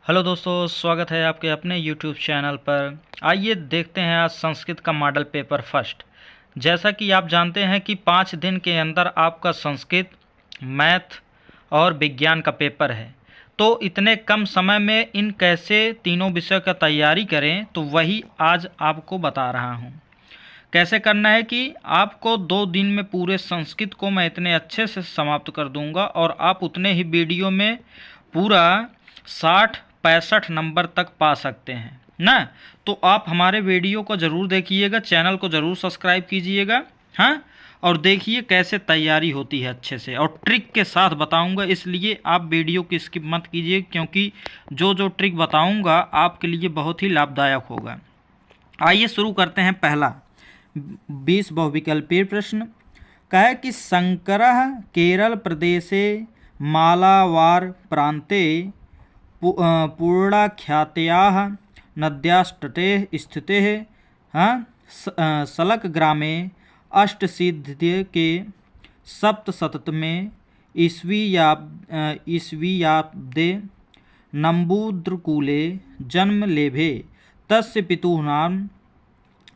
Hello दोस्तों, स्वागत है आपके अपने यूट्यूब चैनल पर। आइए देखते हैं आज संस्कृत का मॉडल पेपर फर्स्ट। जैसा कि आप जानते हैं कि 5 दिन के अंदर आपका संस्कृत, मैथ और विज्ञान का पेपर है। तो इतने कम समय में इन कैसे तीनों विषय का तैयारी करें, तो वही आज आपको बता रहा हूँ। कैसे करना है कि आपको 2 दिन में पूरे संस्कृत को मैं इतने अच्छे से समाप्त कर दूंगा और आप उतने ही वीडियो में पूरा 60-65 नंबर तक पा सकते हैं ना। तो आप हमारे वीडियो को ज़रूर देखिएगा, चैनल को ज़रूर सब्सक्राइब कीजिएगा। हाँ, और देखिए कैसे तैयारी होती है अच्छे से, और ट्रिक के साथ बताऊंगा, इसलिए आप वीडियो की स्किप मत कीजिए, क्योंकि जो जो ट्रिक बताऊंगा आपके लिए बहुत ही लाभदायक होगा। आइए शुरू करते हैं। पहला 20 बहुविकल्पीय प्रश्न का है कि शंकरः केरल प्रदेशे मालावार प्रान्ते पूर्णाख्यात्याः नद्यास्तटे स्थिते सलक ग्रामे अष्टसिद्धि सप्तशततमे ईस्वीयाब्दे नम्बूद्रकूले जन्म लेभे। तस्य पितुः नाम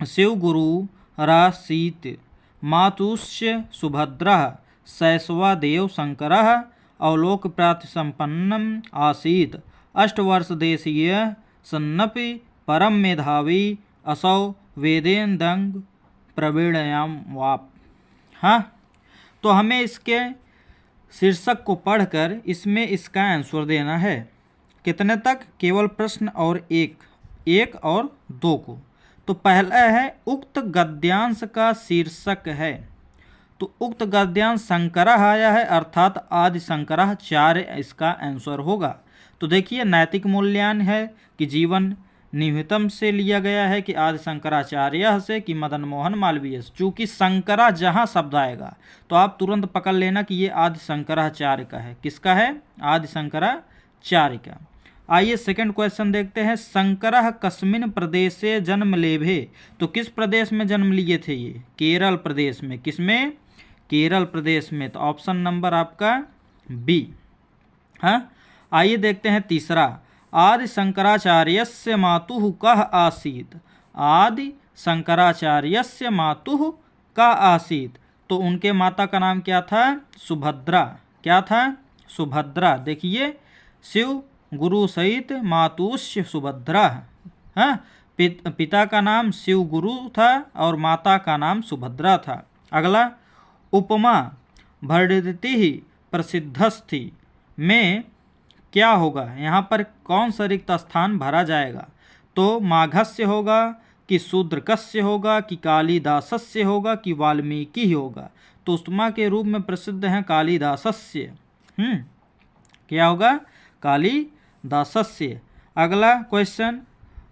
शिवगुरुरासीत्, मातुश्च सुभद्रः, शैशवादेव शंकरः अवलोकप्राप्तिसम्पन्नम् आसीत्। अष्टवर्षदेशीयः सन्नपि परम मेधावी असौ वेदेन्दं प्रवीणयामाप। हाँ, तो हमें इसके शीर्षक को पढ़कर इसमें इसका आंसर देना है। कितने तक? केवल प्रश्न और एक और दो को। तो पहला है उक्त गद्यांश का शीर्षक है, तो उक्त गद्यांश शंकरः आया है, अर्थात आदि शंकराचार्य इसका आंसर होगा। तो देखिए नैतिक मूल्यांकन है कि जीवन निहितम से लिया गया है, कि आदि शंकराचार्य से, कि मदन मोहन मालवीय से। चूँकि शंकरा जहाँ शब्द आएगा तो आप तुरंत पकड़ लेना कि ये आदि शंकराचार्य का है। किसका है? आदि शंकराचार्य का। आइए सेकंड क्वेश्चन देखते हैं। शंकरः कस्मिन् प्रदेशे जन्म लेभे, तो किस प्रदेश में जन्म लिए थे ये? केरल प्रदेश में। किसमें? केरल प्रदेश में। तो ऑप्शन नंबर आपका बी। हाँ, आइए देखते हैं तीसरा। आदि शंकराचार्यस्य मातुः कः आसीत्? आदि शंकराचार्यस्य मातुः का आसीत्, तो उनके माता का नाम क्या था? सुभद्रा। क्या था? सुभद्रा। देखिए शिव गुरु सहित मातुश्च सुभद्रा। हाँ, पिता का नाम शिव गुरु था और माता का नाम सुभद्रा था। अगला, उपमा भरदिति प्रसिद्धस्थि में क्या होगा? यहाँ पर कौन सा रिक्त स्थान भरा जाएगा? तो माघस्य होगा, कि शूद्रकस्य होगा, कि कालिदासस्य होगा, कि वाल्मीकि होगा? तो उपमा के रूप में प्रसिद्ध हैं कालिदासस्य। क्या होगा? कालिदासस्य। अगला क्वेश्चन,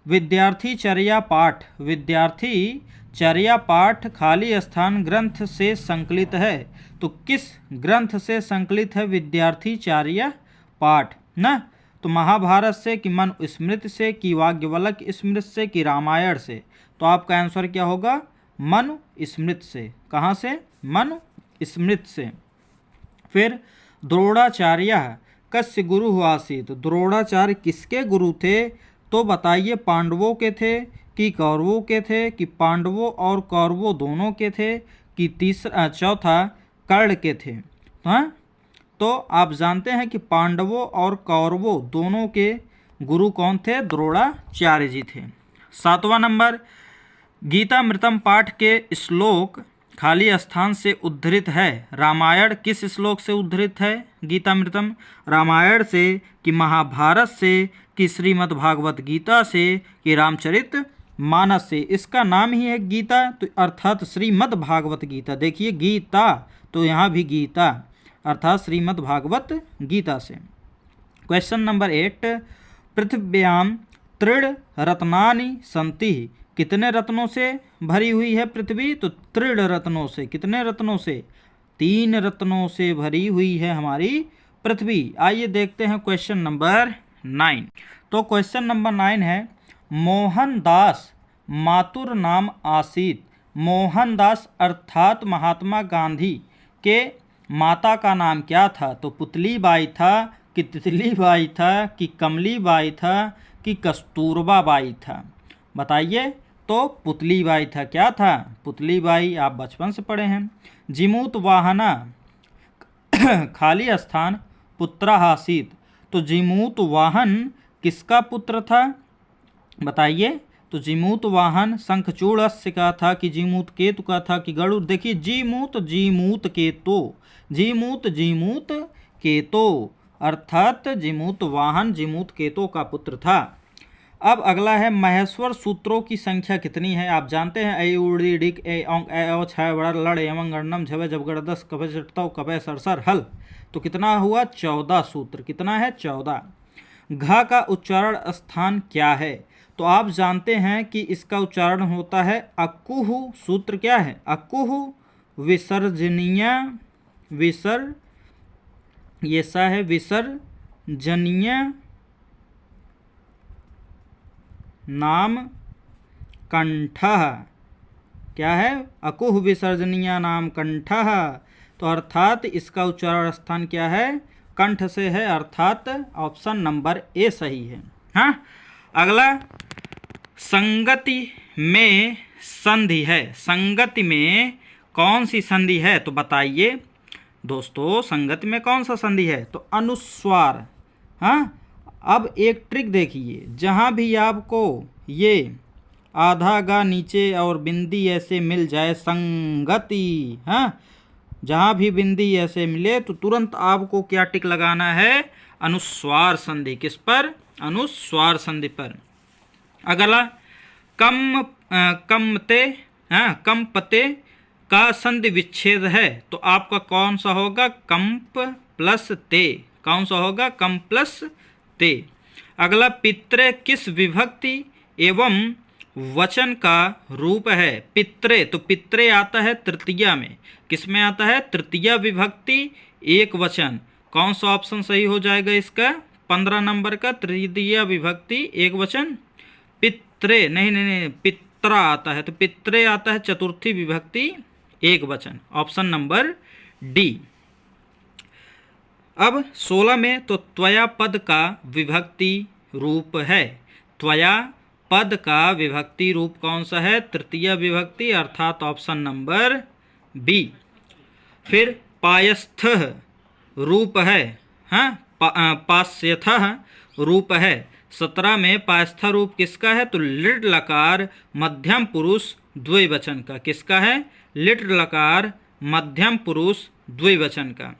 विद्यार्थी चर्या पाठ। विद्यार्थी चर्या पाठ खाली स्थान ग्रंथ से संकलित है, तो किस ग्रंथ से संकलित है विद्यार्थी चर्या पाठ ना? तो महाभारत से, कि मनुस्मृति से, कि याज्ञवल्क्य स्मृति से, कि रामायण से? तो आपका आंसर क्या होगा? मनुस्मृति से। कहाँ से? मनुस्मृति से। फिर द्रोणाचार्य कस्य गुरु आसीत्? द्रोणाचार्य किसके गुरु थे? तो बताइए, पांडवों के थे, कि कौरवों के थे, कि पांडवों और कौरवों दोनों के थे, कि चौथा कर्ण के थे? हाँ, तो आप जानते हैं कि पांडवों और कौरवों दोनों के गुरु कौन थे? द्रोणाचार्य जी थे। 7वां नंबर, गीतामृतम पाठ के श्लोक खाली स्थान से उद्धृत है। रामायण किस श्लोक से उद्धृत है? गीतामृतम रामायण से, कि महाभारत से, कि श्रीमद् भागवत गीता से, कि रामचरित मानस से? इसका नाम ही है गीता, तो अर्थात श्रीमद् भागवत गीता। देखिए गीता, तो यहाँ भी गीता अर्थात श्रीमद् भागवत गीता से। क्वेश्चन नंबर 8, पृथिव्यां तृण रत्नानि सन्ति। कितने रत्नों से भरी हुई है पृथ्वी? तो तृण रत्नों से। कितने रत्नों से? 3 रत्नों से भरी हुई है हमारी पृथ्वी। आइए देखते हैं क्वेश्चन नंबर 9। तो क्वेश्चन नंबर 9 है, मोहनदास मातुर नाम आसीत्। मोहनदास अर्थात महात्मा गांधी के माता का नाम क्या था? तो पुतली बाई था, कि तितली बाई था, कि कमली बाई था, कि कस्तूरबा बाई था? बताइए। तो पुतली बाई था। क्या था? पुतली बाई। आप बचपन से पढ़े हैं। जिमूत वाहना खाली स्थान पुत्र हासित। तो जिमूत वाहन किसका पुत्र था? बताइए। तो जिमूत वाहन शंखचूड़स्य का था कि जीमूत केतु का था कि गरुड़? देखिए, जीमूत जीमूत केतो, जीमूत जीमूत केतो, अर्थात जिमूत वाहन जिमूत केतो का पुत्र था। अब अगला है महेश्वर सूत्रों की संख्या कितनी है? आप जानते हैं ऐ उड़ी डिक ए औंग ए औ छ बड़ लड़ यमंग गणनम झवे जबगड़दस कभे चटतव कभे सरसर हल। तो कितना हुआ? 14 सूत्र। कितना है? 14। घ का उच्चारण स्थान क्या है? तो आप जानते हैं कि इसका उच्चारण होता है अकुहु। सूत्र क्या है? अकुहु विसर्जनीय, विसर ये सा है विसर्जनीय नाम कंठः। क्या है? अकुह विसर्जनीय नाम कंठः। तो अर्थात इसका उच्चारण स्थान क्या है? कंठ से है, अर्थात ऑप्शन नंबर ए सही है। हाँ, अगला संगति में संधि है। संगति में कौन सी संधि है? तो बताइए दोस्तों, संगति में कौन सा संधि है? तो अनुस्वार। हाँ, अब एक ट्रिक देखिए, जहाँ भी आपको ये आधा गा नीचे और बिंदी ऐसे मिल जाए, संगति, हाँ, जहाँ भी बिंदी ऐसे मिले तो तुरंत आपको क्या टिक लगाना है? अनुस्वार संधि। किस पर? अनुस्वार संधि पर। अगला कमते, हाँ, कंपते का संधि विच्छेद है। तो आपका कौन सा होगा? कंप प्लस ते। कौन सा होगा? कंप प्लस ते। अगला पित्रे किस विभक्ति एवं वचन का रूप है? पित्रे, तो पित्रे आता है तृतीया में। किस में आता है? तृतीया विभक्ति एक वचन। कौन सा ऑप्शन सही हो जाएगा इसका? 15 नंबर का, तृतीया विभक्ति एक वचन। पित्रे नहीं, पित्रा आता है, तो पित्रे आता है चतुर्थी विभक्ति एक वचन। Option number D. अब 16 में तो त्वया पद का विभक्ति रूप है। त्वया पद का विभक्ति रूप कौन सा है? तृतीय विभक्ति, अर्थात ऑप्शन नंबर बी। फिर पायस्थः रूप है, हाँ, पास्यथः रूप है। 17 में पायस्थ रूप किसका है? तो लिट लकार मध्यम पुरुष द्विवचन का। किसका है? लिट लकार मध्यम पुरुष द्विवचन का।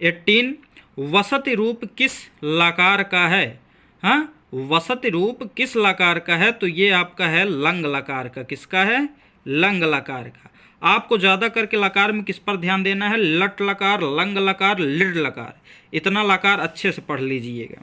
18 वसति रूप किस लकार का है? हाँ, वसति रूप किस लकार का है? तो ये आपका है लंग लकार का। किसका है? लंग लकार का। आपको ज़्यादा करके लकार में किस पर ध्यान देना है? लट लकार, लंग लकार, लिट लकार। इतना लकार अच्छे से पढ़ लीजिएगा।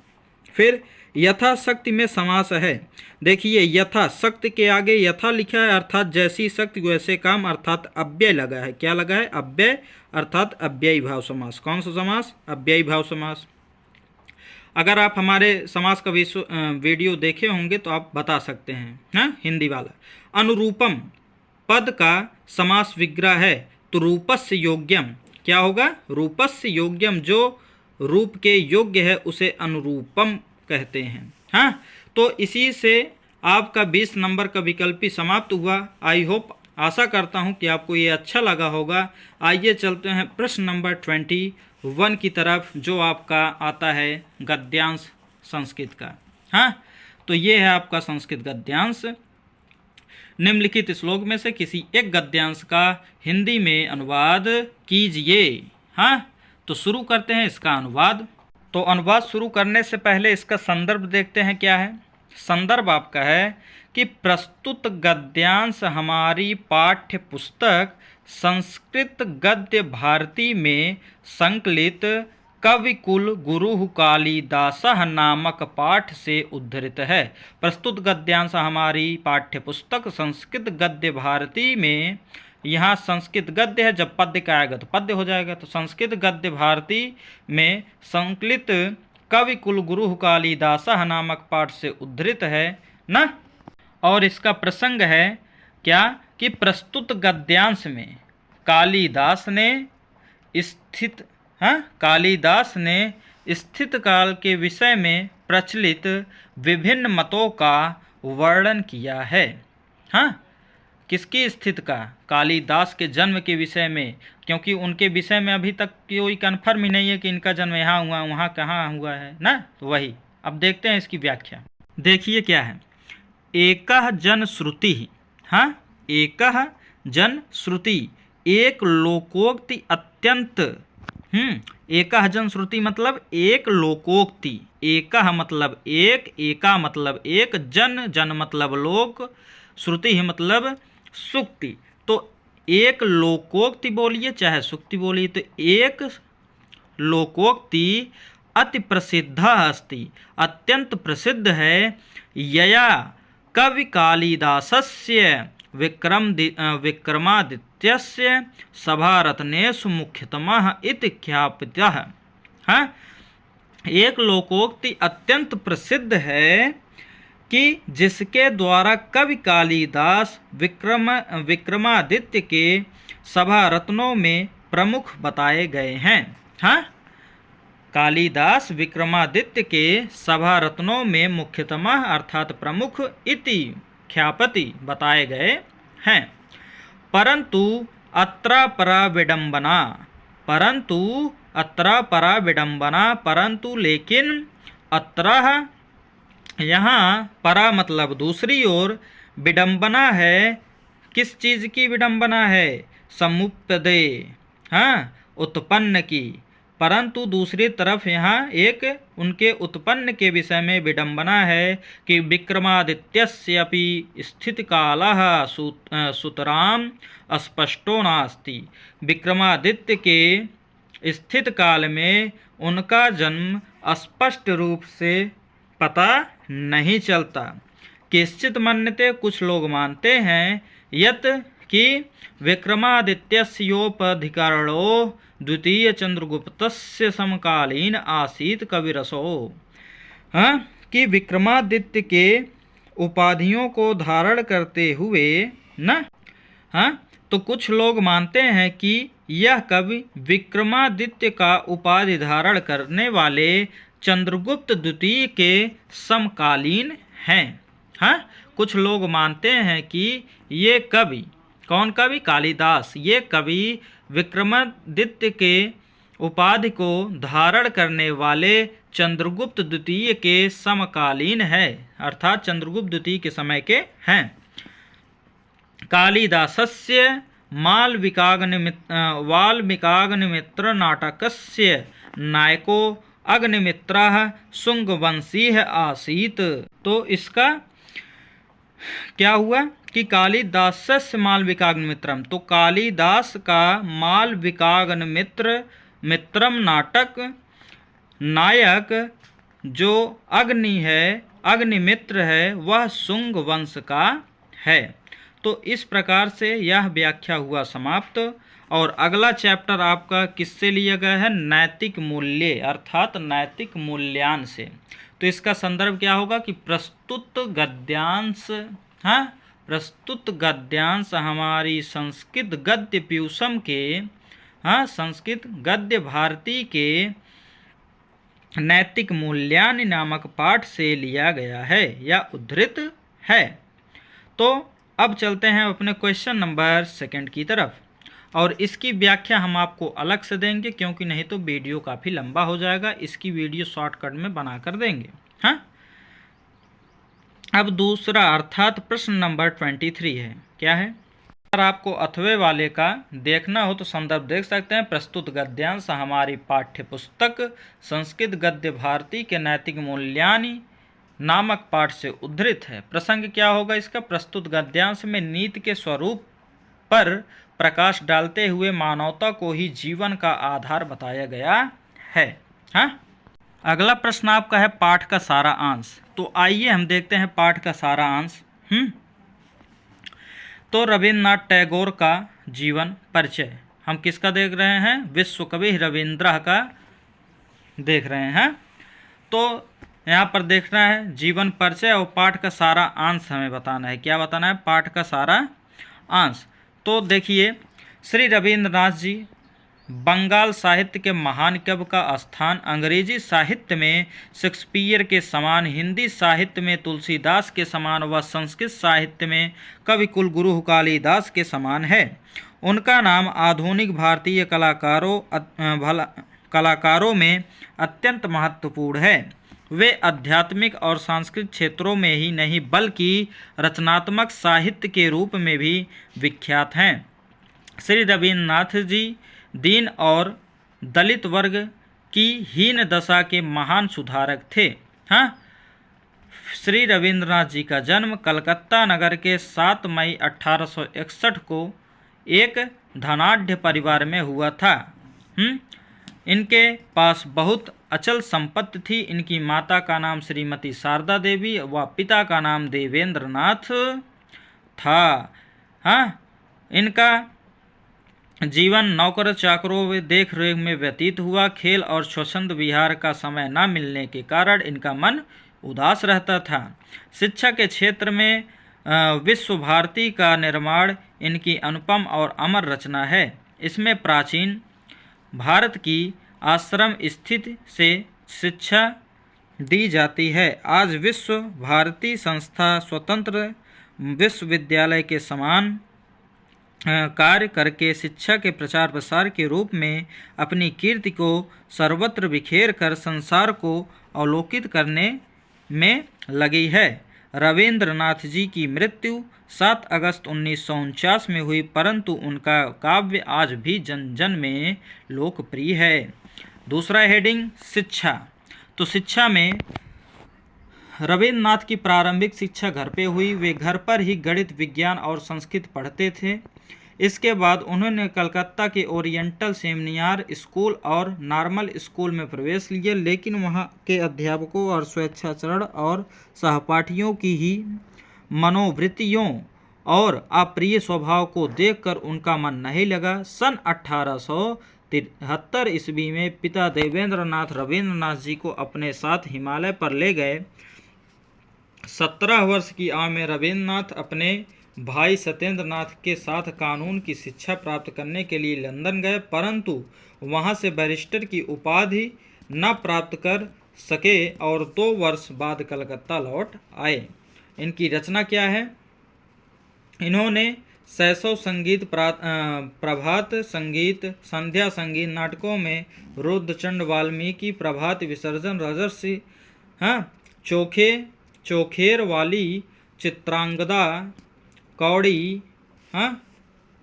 फिर यथाशक्ति में समास है। देखिए, यथा शक्ति के आगे यथा लिखा है, अर्थात जैसी शक्ति वैसे काम, अर्थात अव्यय लगा है। क्या लगा है? अव्यय, अर्थात अव्ययी भाव समास। कौन सा समास? अव्ययी भाव समास। अगर आप हमारे समास का वीडियो देखे होंगे तो आप बता सकते हैं, हाँ, हिंदी वाला। अनुरूपम पद का समास विग्रह है, तो रूपस्य योग्यम। क्या होगा? रूपस्य योग्यम। जो रूप के योग्य है उसे अनुरूपम कहते हैं। हाँ, तो इसी से आपका 20 नंबर का विकल्पी समाप्त हुआ। आई होप, आशा करता हूँ कि आपको ये अच्छा लगा होगा। आइए चलते हैं प्रश्न नंबर 21 की तरफ, जो आपका आता है गद्यांश संस्कृत का। हाँ, तो ये है आपका संस्कृत गद्यांश। निम्नलिखित श्लोक में से किसी एक गद्यांश का हिंदी में अनुवाद कीजिए। हाँ, तो शुरू करते हैं इसका अनुवाद। तो अनुवाद शुरू करने से पहले इसका संदर्भ देखते हैं क्या है। संदर्भ आपका है कि प्रस्तुत गद्यांश हमारी पाठ्य पुस्तक संस्कृत गद्य भारती में संकलित कविकुल गुरु कालिदासः नामक पाठ से उद्धृत है। प्रस्तुत गद्यांश हमारी पाठ्य पुस्तक संस्कृत गद्य भारती में, यहाँ संस्कृत गद्य है, जब पद्य का आएगा तो पद्य हो जाएगा। तो संस्कृत गद्य भारती में संकलित कविकुल गुरु कालिदासः नामक पाठ से उद्धृत है ना। और इसका प्रसंग है क्या कि प्रस्तुत गद्यांश में कालिदास ने स्थित हाँ, कालिदास ने स्थित काल के विषय में प्रचलित विभिन्न मतों का वर्णन किया है। हाँ, किसकी स्थिति का? कालिदास के जन्म के विषय में, क्योंकि उनके विषय में अभी तक कोई कन्फर्म ही नहीं है कि इनका जन्म यहाँ हुआ, वहाँ कहाँ हुआ है ना, तो वही अब देखते हैं इसकी व्याख्या। देखिए क्या है, एकः जन श्रुति। हाँ, एकः जन श्रुति, एक लोकोक्ति अत्यंत। एकः जन श्रुति मतलब एक लोकोक्ति, एकः मतलब एक, एका मतलब एक, जन जन मतलब लोक, श्रुति मतलब सुक्ति। तो एक लोकोक्ति बोलिए चाहे सुक्ति बोलिए, तो एक लोकोक्ति अति प्रसिद्ध अस्ति, अत्यंत प्रसिद्ध है। यया कवि कालिदासस्य विक्रमादित्यस्य सभारत्नेषु मुख्यतमः इति ख्यापितः। हाँ, एक लोकोक्ति अत्यंत प्रसिद्ध है कि जिसके द्वारा कवि कालिदास विक्रमादित्य के सभा रत्नों में प्रमुख बताए गए हैं। हाँ, कालिदास विक्रमादित्य के सभा रत्नों में मुख्यतमः अर्थात प्रमुख इति ख्यापति बताए गए हैं। परंतु अत्र परा विडंबना, परंतु लेकिन अत्र यहाँ परा मतलब दूसरी ओर, विडंबना है। किस चीज़ की विडंबना है? समुपदे, हाँ, उत्पन्न की। परंतु दूसरी तरफ यहाँ एक उनके उत्पन्न के विषय में विडंबना है कि विक्रमादित्यस्यपि स्थितिकालः सुतरां स्पष्टो नास्ति। विक्रमादित्य के स्थित काल में उनका जन्म स्पष्ट रूप से पता नहीं चलता। किश्चित मन्यते, कुछ लोग मानते हैं, यत कि विक्रमादित्यस्योपधिकरणो द्वितीय चंद्रगुप्तस्य समकालीन आसीत कविरसो। हाँ, कि विक्रमादित्य के उपाधियों को धारण करते हुए न, हाँ, तो कुछ लोग मानते हैं कि यह कवि विक्रमादित्य का उपाधि धारण करने वाले चंद्रगुप्त द्वितीय के समकालीन हैं। हाँ, कुछ लोग मानते हैं कि ये कवि, कौन कवि? कालिदास, ये कवि विक्रमादित्य के उपाधि को धारण करने वाले चंद्रगुप्त द्वितीय के समकालीन है, अर्थात चंद्रगुप्त द्वितीय के समय के हैं। कालिदासस्य वाल्मीकाग्निमित्र नाटकस्य नायको अग्निमित्रः शुंगवंशीय आसीत। तो इसका क्या हुआ कि कालिदासस्य मालविकाग्निमित्रम, तो कालिदास का मालविकाग्निमित्रम नाटक नायक जो अग्नि है, अग्निमित्र है, वह शुंग वंश का है। तो इस प्रकार से यह व्याख्या हुआ समाप्त। और अगला चैप्टर आपका किससे लिया गया है? नैतिक मूल्य, अर्थात नैतिक मूल्यांश से। तो इसका संदर्भ क्या होगा कि प्रस्तुत गद्यांश। हाँ, प्रस्तुत गद्यांश हमारी संस्कृत गद्य पीयूषम के, हाँ, संस्कृत गद्य भारती के नैतिक मूल्यानि नामक पाठ से लिया गया है या उद्धृत है। तो अब चलते हैं अपने क्वेश्चन नंबर 2 की तरफ, और इसकी व्याख्या हम आपको अलग से देंगे, क्योंकि नहीं तो वीडियो काफ़ी लंबा हो जाएगा। इसकी वीडियो शॉर्टकट में बना कर देंगे। हाँ, अब दूसरा अर्थात प्रश्न नंबर 23 है। क्या है? अगर आपको अथवे वाले का देखना हो तो संदर्भ देख सकते हैं। प्रस्तुत गद्यांश हमारी पाठ्य पुस्तक संस्कृत गद्य भारती के नैतिक मूल्यानि नामक पाठ से उद्धृत है। प्रसंग क्या होगा इसका? प्रस्तुत गद्यांश में नीति के स्वरूप पर प्रकाश डालते हुए मानवता को ही जीवन का आधार बताया गया है। हाँ, अगला प्रश्न आपका है पाठ का सारा अंश। तो आइए हम देखते हैं पाठ का सारा अंश। तो रविन्द्रनाथ टैगोर का जीवन परिचय हम किसका देख रहे हैं? विश्व कवि रविंद्र का देख रहे हैं। तो यहाँ पर देखना है जीवन परिचय, और पाठ का सारा अंश हमें बताना है। क्या बताना है? पाठ का सारा अंश। तो देखिए, श्री रविंद्रनाथ जी बंगाल साहित्य के महान कवि का स्थान अंग्रेजी साहित्य में शेक्सपियर के समान, हिंदी साहित्य में तुलसीदास के समान व संस्कृत साहित्य में कवि कुलगुरु कालिदास के समान है। उनका नाम आधुनिक भारतीय कलाकारों में अत्यंत महत्वपूर्ण है। वे आध्यात्मिक और सांस्कृतिक क्षेत्रों में ही नहीं बल्कि रचनात्मक साहित्य के रूप में भी विख्यात हैं। श्री रविन्द्रनाथ जी दीन और दलित वर्ग की हीन दशा के महान सुधारक थे। हाँ, श्री रविन्द्रनाथ जी का जन्म कलकत्ता नगर के 7 मई 1861 को एक धनाढ्य परिवार में हुआ था। इनके पास बहुत अचल संपत्ति थी। इनकी माता का नाम श्रीमती शारदा देवी व पिता का नाम देवेंद्रनाथ था। हाँ, इनका जीवन नौकर चाकरों व देख रेख में व्यतीत हुआ। खेल और स्वच्छंद विहार का समय न मिलने के कारण इनका मन उदास रहता था। शिक्षा के क्षेत्र में विश्व भारती का निर्माण इनकी अनुपम और अमर रचना है। इसमें प्राचीन भारत की आश्रम स्थिति से शिक्षा दी जाती है। आज विश्व भारती संस्था स्वतंत्र विश्वविद्यालय के समान कार्य करके शिक्षा के प्रचार प्रसार के रूप में अपनी कीर्ति को सर्वत्र बिखेर कर संसार को अवलोकित करने में लगी है। रविन्द्रनाथ जी की मृत्यु 7 अगस्त 1949 में हुई, परंतु उनका काव्य आज भी जन जन में लोकप्रिय है। दूसरा हेडिंग शिक्षा। तो शिक्षा में रविन्द्रनाथ की प्रारंभिक शिक्षा घर पे हुई। वे घर पर ही गणित, विज्ञान और संस्कृत पढ़ते थे। इसके बाद उन्होंने कलकत्ता के ओरिएंटल सेमिनार स्कूल और नॉर्मल स्कूल में प्रवेश लिया, लेकिन वहाँ के अध्यापकों और स्वेच्छाचरण और सहपाठियों की ही मनोवृत्तियों और अप्रिय स्वभाव को देखकर उनका मन नहीं लगा। सन 1873 ईस्वी में पिता देवेंद्रनाथ रविन्द्रनाथ जी को अपने साथ हिमालय पर ले गए। 17 वर्ष की आयु में रविन्द्रनाथ अपने भाई सत्येंद्रनाथ के साथ कानून की शिक्षा प्राप्त करने के लिए लंदन गए, परंतु वहां से बैरिस्टर की उपाधि न प्राप्त कर सके और 2 वर्ष बाद कलकत्ता लौट आए। इनकी रचना क्या है? इन्होंने शैशव संगीत, प्रभात संगीत, संध्या संगीत नाटकों में रुद्रचंड, वाल्मीकि, प्रभात विसर्जन, राजर्षि, चोखेर वाली, चित्रांगदा, कौड़ी,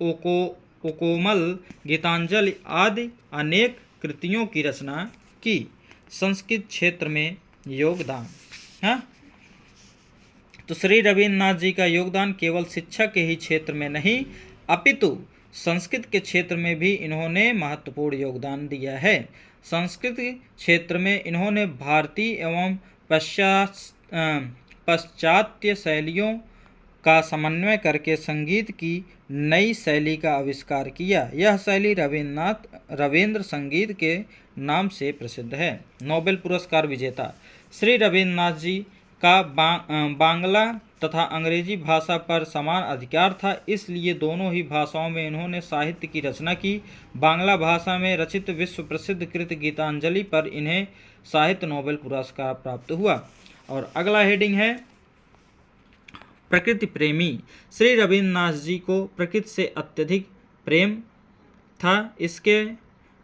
उकोमल, गीतांजलि आदि अनेक कृतियों की रचना की। संस्कृत क्षेत्र में योगदान। तो श्री रविन्द्रनाथ जी का योगदान केवल शिक्षा के ही क्षेत्र में नहीं अपितु संस्कृत के क्षेत्र में भी इन्होंने महत्वपूर्ण योगदान दिया है। संस्कृत क्षेत्र में इन्होंने भारतीय एवं पाश्चात्य शैलियों का समन्वय करके संगीत की नई शैली का आविष्कार किया। यह शैली रविन्द्र संगीत के नाम से प्रसिद्ध है। नोबेल पुरस्कार विजेता। श्री रविन्द्रनाथ जी का बांग्ला तथा अंग्रेजी भाषा पर समान अधिकार था, इसलिए दोनों ही भाषाओं में इन्होंने साहित्य की रचना की। बांग्ला भाषा में रचित विश्व प्रसिद्ध कृत गीतांजलि पर इन्हें साहित्य नोबेल पुरस्कार प्राप्त हुआ। और अगला हेडिंग है प्रकृति प्रेमी। श्री रविन्द्रनाथ जी को प्रकृति से अत्यधिक प्रेम था।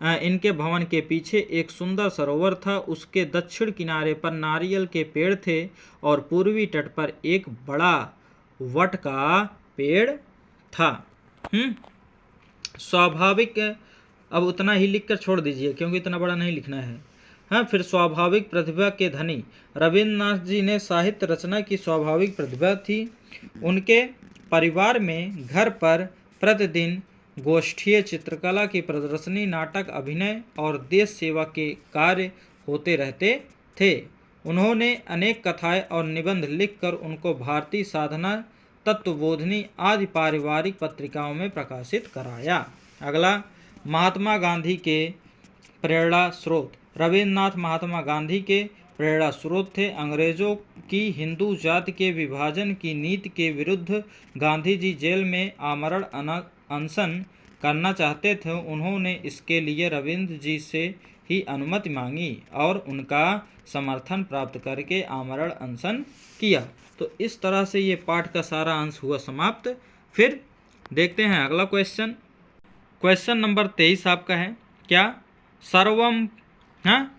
इनके भवन के पीछे एक सुंदर सरोवर था। उसके दक्षिण किनारे पर नारियल के पेड़ थे और पूर्वी तट पर एक बड़ा वट का पेड़ था। स्वाभाविक, अब उतना ही लिखकर छोड़ दीजिए क्योंकि इतना बड़ा नहीं लिखना है। फिर स्वाभाविक प्रतिभा के धनी। रविन्द्रनाथ जी ने साहित्य रचना की स्वाभाविक प्रतिभा थी। उनके परिवार में घर पर प्रतिदिन गोष्ठीय चित्रकला की प्रदर्शनी, नाटक, अभिनय और देश सेवा के कार्य होते रहते थे। उन्होंने अनेक कथाएं और निबंध लिखकर उनको भारतीय साधना, तत्वबोधिनी आदि पारिवारिक पत्रिकाओं में प्रकाशित कराया। अगला, महात्मा गांधी के प्रेरणा स्रोत। रविन्द्रनाथ महात्मा गांधी के प्रेरणा स्रोत थे। अंग्रेजों की हिंदू जाति के विभाजन की नीति के विरुद्ध गांधी जी जेल में आमरण अनशन करना चाहते थे, उन्होंने इसके लिए रविंद्र जी से ही अनुमति मांगी और उनका समर्थन प्राप्त करके आमरण अनशन किया। तो इस तरह से ये पाठ का सारा अंश हुआ समाप्त। फिर देखते हैं अगला क्वेश्चन। क्वेश्चन नंबर 23 आपका है क्या, सर्वम, हाँ,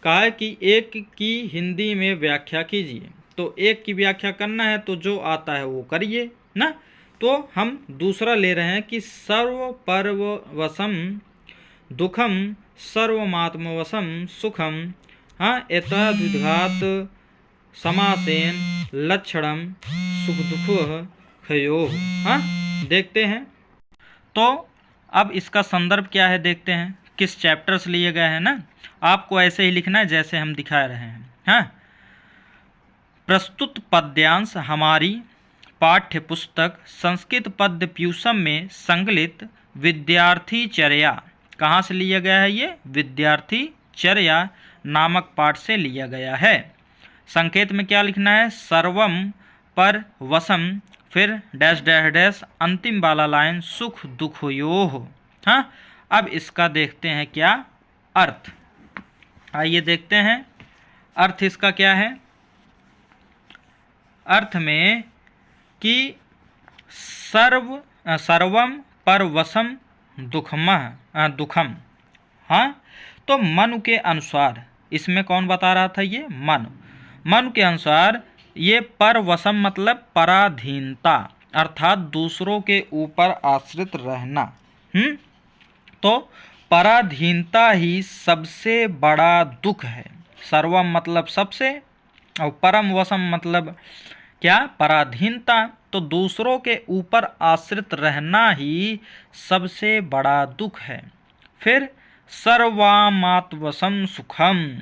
कहा है कि एक की हिंदी में व्याख्या कीजिए। तो एक की व्याख्या करना है तो जो आता है वो करिए ना। तो हम दूसरा ले रहे हैं कि सर्व परवशम दुखम सर्वमात्मवशम सुखम, हाँ, एतद्विघात समासेन लक्षणम सुख दुख खयो। हाँ, देखते हैं। तो अब इसका संदर्भ क्या है देखते हैं, किस चैप्टर से लिए गए हैं ना। आपको ऐसे ही लिखना है जैसे हम दिखा रहे हैं। हाँ, प्रस्तुत पद्यांश हमारी पाठ्य पुस्तक संस्कृत पद्य प्यूसम में संकलित विद्यार्थी चर्या, कहाँ से लिया गया है ये, विद्यार्थी चर्या नामक पाठ से लिया गया है। संकेत में क्या लिखना है, सर्वम पर वसम, फिर डैश डैश डैश, अंतिम वाला लाइन सुख दुखयोः। हाँ, अब इसका देखते हैं क्या अर्थ। आइए देखते हैं अर्थ इसका क्या है। अर्थ में कि सर्वम परवशम दुखम। हाँ, तो मन के अनुसार, इसमें कौन बता रहा था, ये मन के अनुसार ये परवशम मतलब पराधीनता, अर्थात दूसरों के ऊपर आश्रित रहना। तो पराधीनता ही सबसे बड़ा दुख है। सर्वम मतलब सबसे, और परम वशम मतलब क्या, पराधीनता। तो दूसरों के ऊपर आश्रित रहना ही सबसे बड़ा दुख है। फिर सर्वामात्मवशम सुखम,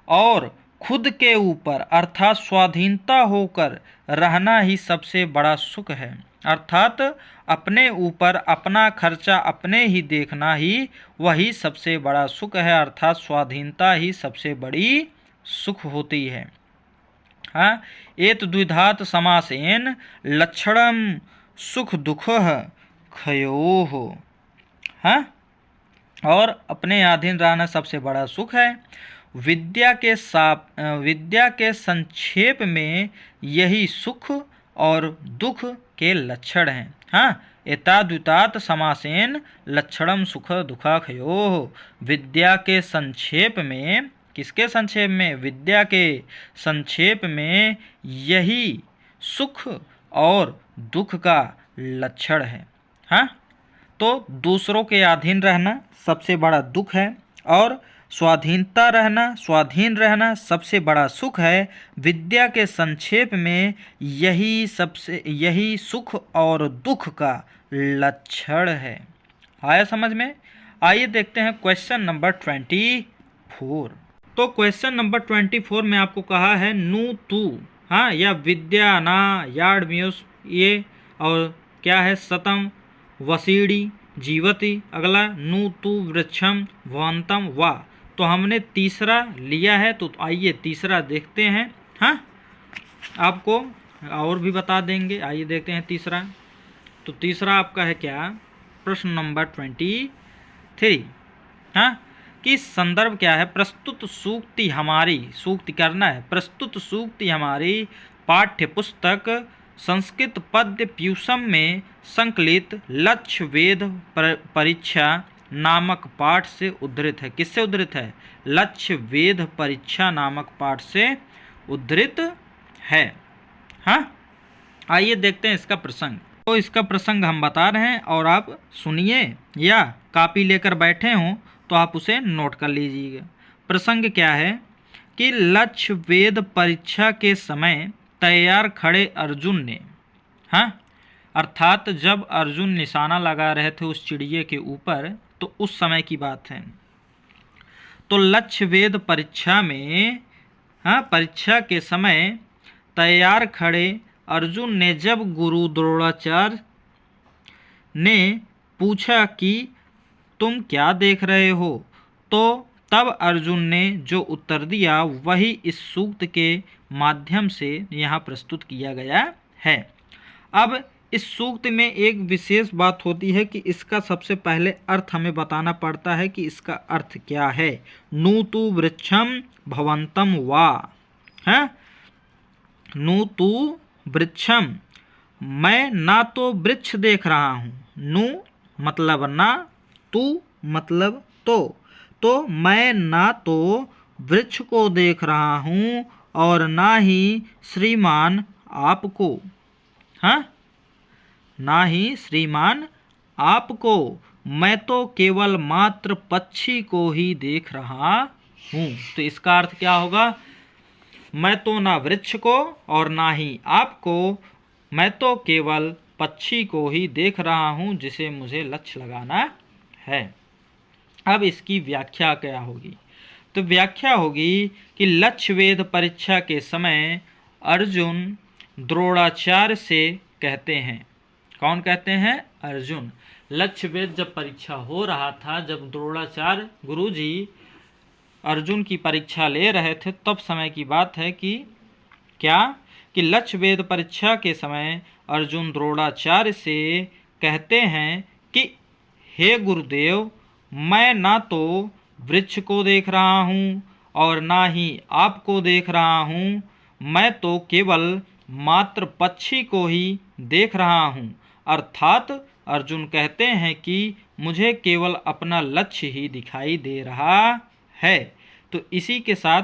और खुद के ऊपर अर्थात स्वाधीनता होकर रहना ही सबसे बड़ा सुख है। अर्थात अपने ऊपर अपना खर्चा अपने ही देखना ही वही सबसे बड़ा सुख है, अर्थात स्वाधीनता ही सबसे बड़ी सुख होती है। हाँ, एतद्विघात समासेन लक्षणम सुख दुख खयोः। हाँ, और अपने अधीन रहना सबसे बड़ा सुख है। विद्या के संक्षेप में यही सुख और दुख के लक्षण हैं। हाँ, एताद्विघात समासेन लक्षणम सुख दुखा खयोः। विद्या के संक्षेप में, किसके संक्षेप में, विद्या के संक्षेप में यही सुख और दुख का लक्षण है। हाँ, तो दूसरों के अधीन रहना सबसे बड़ा दुख है, और स्वाधीन रहना सबसे बड़ा सुख है। विद्या के संक्षेप में यही सुख और दुख का लक्षण है। आया समझ में। आइए देखते हैं क्वेश्चन नंबर 24। तो क्वेश्चन नंबर 24 में आपको कहा है नु तू, हाँ, या विद्या ना यार्ड म्यूस, ये और क्या है, सतम वसीड़ी जीवती। अगला नु तू वृक्षम भवंतम वा। तो हमने तीसरा लिया है, तो आइए तीसरा देखते हैं। हाँ, आपको और भी बता देंगे। आइए देखते हैं तीसरा। तो तीसरा आपका है क्या, प्रश्न नंबर 23। हाँ, कि संदर्भ क्या है, प्रस्तुत सूक्ति हमारी, सूक्ति करना है, प्रस्तुत सूक्ति हमारी पाठ्य पुस्तक संस्कृत पद्य प्यूसम में संकलित लक्ष्य वेद परीक्षा नामक पाठ से उद्धृत है। किससे उद्धृत है, लक्ष्य वेद परीक्षा नामक पाठ से उद्धृत है। हाँ, आइए देखते हैं इसका प्रसंग। तो इसका प्रसंग हम बता रहे हैं और आप सुनिए, या कॉपी लेकर बैठे हों तो आप उसे नोट कर लीजिएगा। प्रसंग क्या है कि लक्ष्य वेद परीक्षा के समय तैयार खड़े अर्जुन ने, हाँ, अर्थात जब अर्जुन निशाना लगा रहे थे उस चिड़िए के ऊपर, तो उस समय की बात है। तो लक्ष्य वेद परीक्षा में, हाँ, परीक्षा के समय तैयार खड़े अर्जुन ने जब गुरु द्रोणाचार्य ने पूछा कि तुम क्या देख रहे हो, तो तब अर्जुन ने जो उत्तर दिया वही इस सूक्त के माध्यम से यहाँ प्रस्तुत किया गया है। अब इस सूक्त में एक विशेष बात होती है कि इसका सबसे पहले अर्थ हमें बताना पड़ता है कि इसका अर्थ क्या है। नु तु वृक्षम भवंतम वा, है नु तु वृक्षम, मैं ना तो वृक्ष देख रहा हूँ, नु मतलब ना, तू मतलब तो मैं ना तो वृक्ष को देख रहा हूँ और ना ही श्रीमान आपको, हाँ, ना ही श्रीमान आपको, मैं तो केवल मात्र पक्षी को ही देख रहा हूँ। तो इसका अर्थ क्या होगा, मैं तो ना वृक्ष को और ना ही आपको, मैं तो केवल पक्षी को ही देख रहा हूँ जिसे मुझे लक्ष्य लगाना है। अब इसकी व्याख्या क्या होगी, तो व्याख्या होगी कि लक्ष्य वेद परीक्षा के समय अर्जुन द्रोणाचार्य से कहते हैं, कौन कहते हैं, अर्जुन। लक्ष्य वेद जब परीक्षा हो रहा था, जब द्रोणाचार्य गुरुजी अर्जुन की परीक्षा ले रहे थे, तब समय की बात है कि क्या, कि लक्ष्य वेद परीक्षा के समय अर्जुन द्रोणाचार्य से कहते हैं कि हे गुरुदेव, मैं ना तो वृक्ष को देख रहा हूँ और ना ही आपको देख रहा हूँ, मैं तो केवल मात्र पक्षी को ही देख रहा हूँ। अर्थात अर्जुन कहते हैं कि मुझे केवल अपना लक्ष्य ही दिखाई दे रहा है। तो इसी के साथ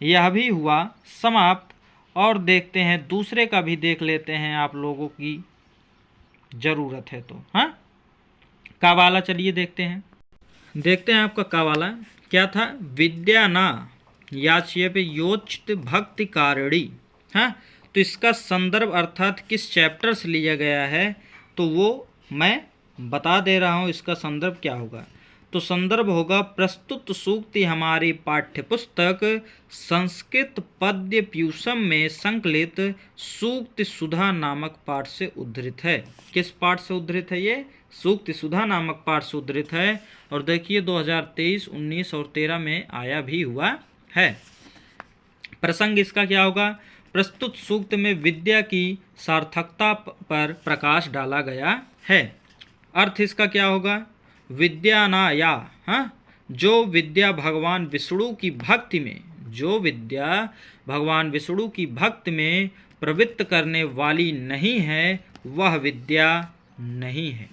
यह भी हुआ समाप्त। और देखते हैं दूसरे का भी देख लेते हैं, आप लोगों की ज़रूरत है तो, हाँ, कावाला चलिए देखते हैं आपका कावाला क्या था, विद्या ना याच्यप योचित भक्ति कारिणी, हाँ। तो इसका संदर्भ अर्थात किस चैप्टर से लिया गया है, तो वो मैं बता दे रहा हूँ, इसका संदर्भ क्या होगा। तो संदर्भ होगा प्रस्तुत सूक्ति हमारी पाठ्यपुस्तक संस्कृत पद्य पीयूषम में संकलित सूक्ति सुधा नामक पाठ से उद्धृत है। किस पाठ से उद्धृत है ये, सूक्ति सुधा नामक पाठ से उद्धृत है। और देखिए 2023, 19 और 13 में आया भी हुआ है। प्रसंग इसका क्या होगा, प्रस्तुत सूक्त में विद्या की सार्थकता पर प्रकाश डाला गया है। अर्थ इसका क्या होगा, विद्या ना या, हाँ, जो विद्या भगवान विष्णु की भक्ति में, जो विद्या भगवान विष्णु की भक्ति में प्रवृत्त करने वाली नहीं है, वह विद्या नहीं है।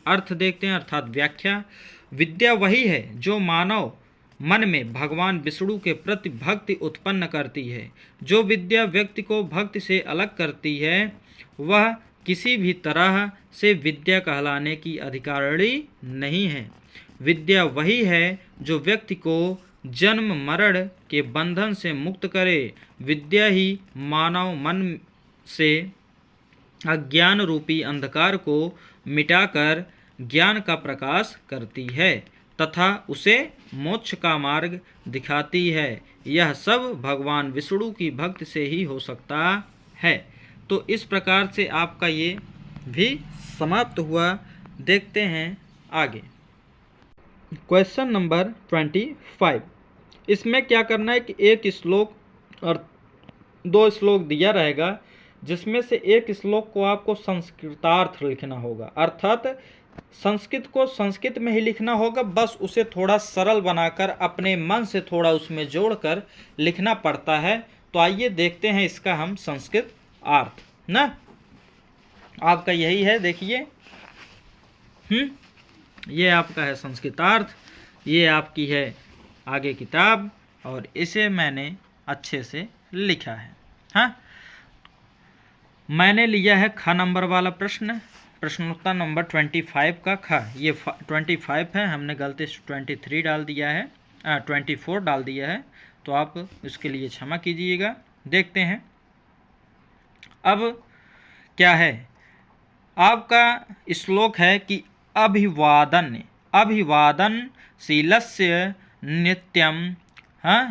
अर्थ देखते हैं, अर्थात व्याख्या, विद्या वही है जो मानव मन में भगवान विष्णु के प्रति भक्ति उत्पन्न करती है। जो विद्या व्यक्ति को भक्ति से अलग करती है, वह किसी भी तरह से विद्या कहलाने की अधिकारिणी नहीं है। विद्या वही है जो व्यक्ति को जन्म मरण के बंधन से मुक्त करे। विद्या ही मानव मन से अज्ञान रूपी अंधकार को मिटाकर ज्ञान का प्रकाश करती है तथा उसे मोक्ष का मार्ग दिखाती है। यह सब भगवान विष्णु की भक्ति से ही हो सकता है। तो इस प्रकार से आपका ये भी समाप्त हुआ। देखते हैं आगे क्वेश्चन नंबर 25। इसमें क्या करना है कि एक श्लोक और 2 श्लोक दिया रहेगा, जिसमें से एक श्लोक को आपको संस्कृतार्थ लिखना होगा, अर्थात संस्कृत को संस्कृत में ही लिखना होगा, बस उसे थोड़ा सरल बनाकर अपने मन से थोड़ा उसमें जोड़कर लिखना पड़ता है। तो आइए देखते हैं इसका हम संस्कृत अर्थ ना, आपका यही है, देखिए ये आपका है संस्कृतार्थ, ये आपकी है आगे किताब, और इसे मैंने अच्छे से लिखा है। हाँ, मैंने लिया है ख नंबर वाला प्रश्न, प्रश्नोत्तर नंबर 25 का ख। ये 25 है, हमने गलती से 23 डाल दिया है, 24 डाल दिया है, तो आप इसके लिए क्षमा कीजिएगा। देखते हैं अब क्या है। आपका श्लोक है कि अभिवादनशीलस्य नित्यं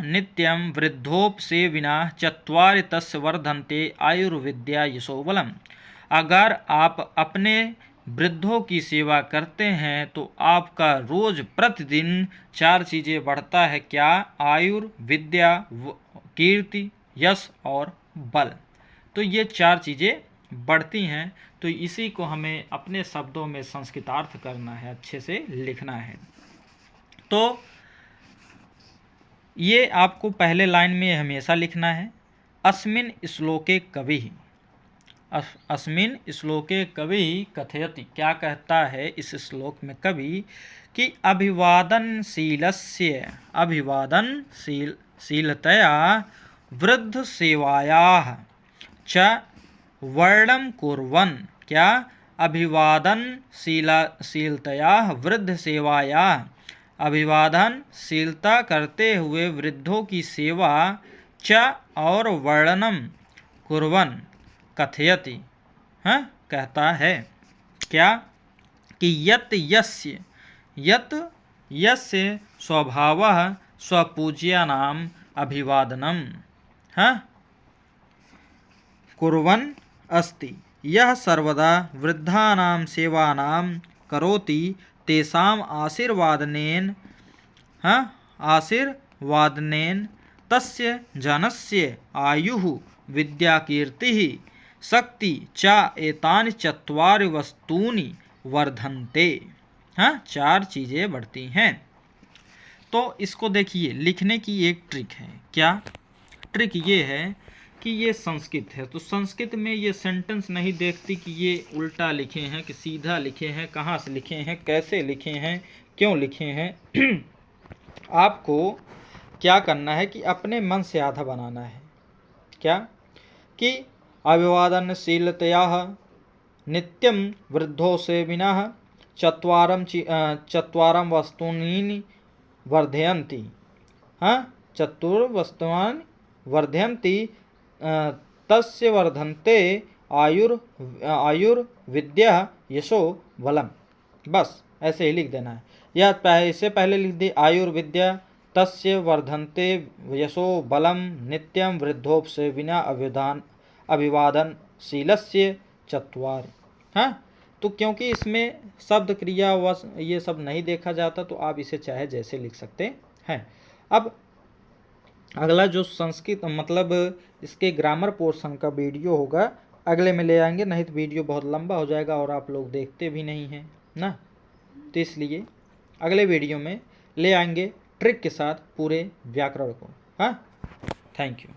नित्यं वृद्धोपसेविना चत्वारि तस्य वर्धन्ते आयुर्विद्या यशोबलम्। अगर आप अपने वृद्धों की सेवा करते हैं तो आपका रोज प्रतिदिन 4 चीज़ें बढ़ता है। क्या? आयुर्विद्या, कीर्ति, यश और बल। तो ये 4 चीज़ें बढ़ती हैं, तो इसी को हमें अपने शब्दों में संस्कृतार्थ करना है, अच्छे से लिखना है। तो ये आपको पहले लाइन में हमेशा लिखना है। अस्मिन् श्लोके कविः, अस्मिन् श्लोके कवि कथयति, क्या कहता है इस श्लोक में कवि कि अभिवादनशीलतया वृद्धसेवायाः च वर्णं कुर्वन्, क्या अभिवादनशीलतया वृद्धसेवायाः, अभिवादनशीलता करते हुए वृद्धों की सेवा, च और वर्णनम कुर्वन् कथयति, कहता है क्या कि यत यस्य स्वभावः स्वपूज्यानाम् अभिवादनम कुर्वन् अस्ति, यह सर्वदा वृद्धानां सेवानां करोति, तेषाम् आशीर्वादनेन तस्य जनस्य आयुः विद्याकीर्तिः शक्ति च एतानि चत्वारि वस्तूनि वर्धन्ते, 4 चीज़ें बढ़ती हैं। तो इसको देखिए, लिखने की एक ट्रिक है। क्या ट्रिक ये है कि ये संस्कृत है, तो संस्कृत में ये सेंटेंस नहीं देखती कि ये उल्टा लिखे हैं कि सीधा लिखे हैं, कहाँ से लिखे हैं, कैसे लिखे हैं, क्यों लिखे हैं। आपको क्या करना है कि अपने मन से आधा बनाना है। क्या कि अभिवादनशीलतया नित्यं वृद्धो सेविनः चत्वारं वस्तूनि वर्धयन्ति, चतुर्वस्तूनि वर्धयन्ति, तस्य वर्धन्ते आयुर्विद्या यशो बलम। बस ऐसे ही लिख देना है, या इससे पहले लिख दी आयुर्विद्या तस्य वर्धन्ते यशो बलम नित्यं वृद्धोपसे विना अभिवादनशीलस्य चत्वारि। तो क्योंकि इसमें शब्द क्रिया वश ये सब नहीं देखा जाता, तो आप इसे चाहे जैसे लिख सकते हैं। अब अगला जो संस्कृत मतलब इसके ग्रामर पोर्शन का वीडियो होगा, अगले में ले आएंगे, नहीं तो वीडियो बहुत लंबा हो जाएगा और आप लोग देखते भी नहीं हैं ना। तो इसलिए अगले वीडियो में ले आएंगे ट्रिक के साथ पूरे व्याकरण को। Thank you.